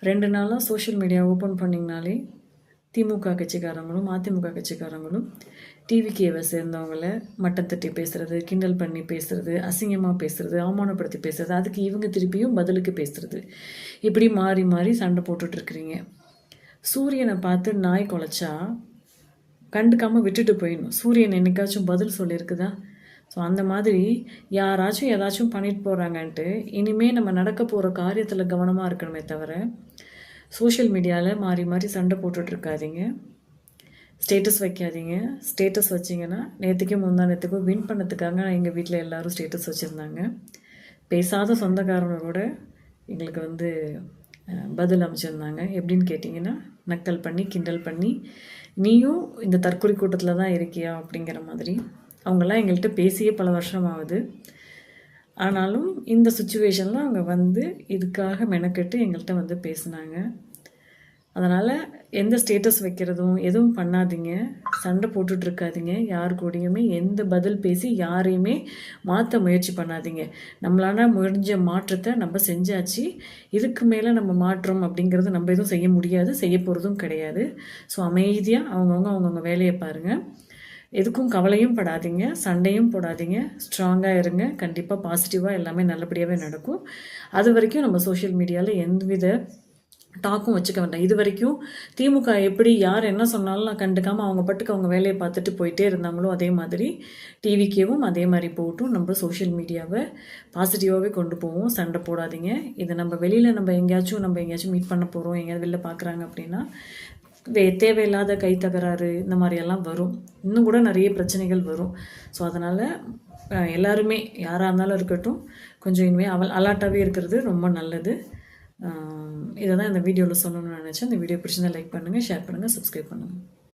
2 நாளா social media open பண்ணிங்கனாலே, திமுக கட்சிக்காரங்களும், அதிமுக கட்சிக்காரங்களும் டிவிகேவை சேர்ந்தவங்கள மட்டம் தட்டி பேசுறது, கிண்டல் பண்ணி பேசுறது, அசிங்கமா பேசுறது, அவமானப்படுத்தி பேசுறது, அதுக்கு இவங்க திருப்பியும் பதிலுக்கு பேசுறது. இப்படி மாறி மாறி சண்டை போட்டுட்ருக்கிறீங்க. சூரியனை பார்த்து நாய் குலைச்சா கண்டுக்காமல் விட்டுட்டு போயிடணும். சூரியன் என்னைக்காச்சும் பதில் சொல்லியிருக்குதா? ஸோ அந்த மாதிரி யாராச்சும் ஏதாச்சும் பண்ணிட்டு போகிறாங்கன்ட்டு இனிமேல் நம்ம நடக்க போகிற காரியத்தில் கவனமாக இருக்கணுமே தவிர சோஷியல் மீடியாவில் மாறி மாறி சண்டை போட்டுட்ருக்காதீங்க. ஸ்டேட்டஸ் வைக்காதீங்க. ஸ்டேட்டஸ் வச்சிங்கன்னா நேற்றுக்கும் முந்தானத்துக்கும் வின் பண்ணதுக்காக எங்கள் வீட்டில் எல்லோரும் ஸ்டேட்டஸ் வச்சுருந்தாங்க. பேசாத சொந்தக்காரனோட எங்களுக்கு பதில் அமைச்சிருந்தாங்க. எப்படின்னு கேட்டிங்கன்னா, நக்கல் பண்ணி கிண்டல் பண்ணி நீயும் இந்த தற்கொலை கூட்டத்தில் தான் இருக்கியா அப்படிங்கிற மாதிரி. அவங்கெல்லாம் எங்கள்கிட்ட பேசியே பல வருஷம் ஆகுது. ஆனாலும் இந்த சுச்சுவேஷனில் அவங்க இதுக்காக மெனக்கெட்டு எங்கள்கிட்ட பேசினாங்க. அதனால் எந்த ஸ்டேட்டஸ் வைக்கிறதும் எதுவும் பண்ணாதீங்க. சண்டை போட்டுட்ருக்காதீங்க. யார் கூடயுமே எந்த பதில் பேசி யாரையுமே மாற்ற முயற்சி பண்ணாதீங்க. நம்மளால் முடிஞ்ச மாற்றத்தை நம்ம செஞ்சாச்சு. இதுக்கு மேலே நம்ம மாற்றம் அப்படிங்கிறது நம்ம எதுவும் செய்ய முடியாது, செய்ய போகிறதும் கிடையாது. ஸோ அமைதியாக அவங்கவுங்க வேலையை பாருங்கள். எதுக்கும் கவலையும் படாதீங்க, சண்டையும் போடாதீங்க, ஸ்ட்ராங்காக இருங்க. கண்டிப்பாக பாசிட்டிவாக எல்லாமே நல்லபடியாகவே நடக்கும். அது வரைக்கும் நம்ம சோஷியல் மீடியாவில் எந்தவித டாக்கும் வச்சுக்க வேண்டாம். இது வரைக்கும் திமுக எப்படி யார் என்ன சொன்னாலும் நான் கண்டுக்காமல் அவங்க பட்டுக்கு அவங்க வேலையை பார்த்துட்டு போயிட்டே இருந்தாங்களோ அதே மாதிரி டிவிக்கேவும் அதே மாதிரி போட்டும் நம்ம சோஷியல் மீடியாவை பாசிட்டிவாகவே கொண்டு போவோம். சண்டை போடாதீங்க. இதை நம்ம வெளியில் நம்ம எங்கேயாச்சும் மீட் பண்ண போகிறோம், எங்கேயாவது வெளில பார்க்குறாங்க அப்படின்னா தேவையில்லாத கை தகராறு இந்த மாதிரியெல்லாம் வரும். இன்னும் கூட நிறைய பிரச்சனைகள் வரும். ஸோ அதனால் எல்லாருமே யாராக இருந்தாலும் இருக்கட்டும், கொஞ்சம் இனிமேல் அலர்ட்டாகவே இருக்கிறது ரொம்ப நல்லது. இதை தான் இந்த வீடியோவில் சொல்லணும்னு நினச்சேன். இந்த வீடியோ பிடிச்சிருந்தா லைக் பண்ணுங்கள், ஷேர் பண்ணுங்கள், சப்ஸ்கிரைப் பண்ணுங்கள்.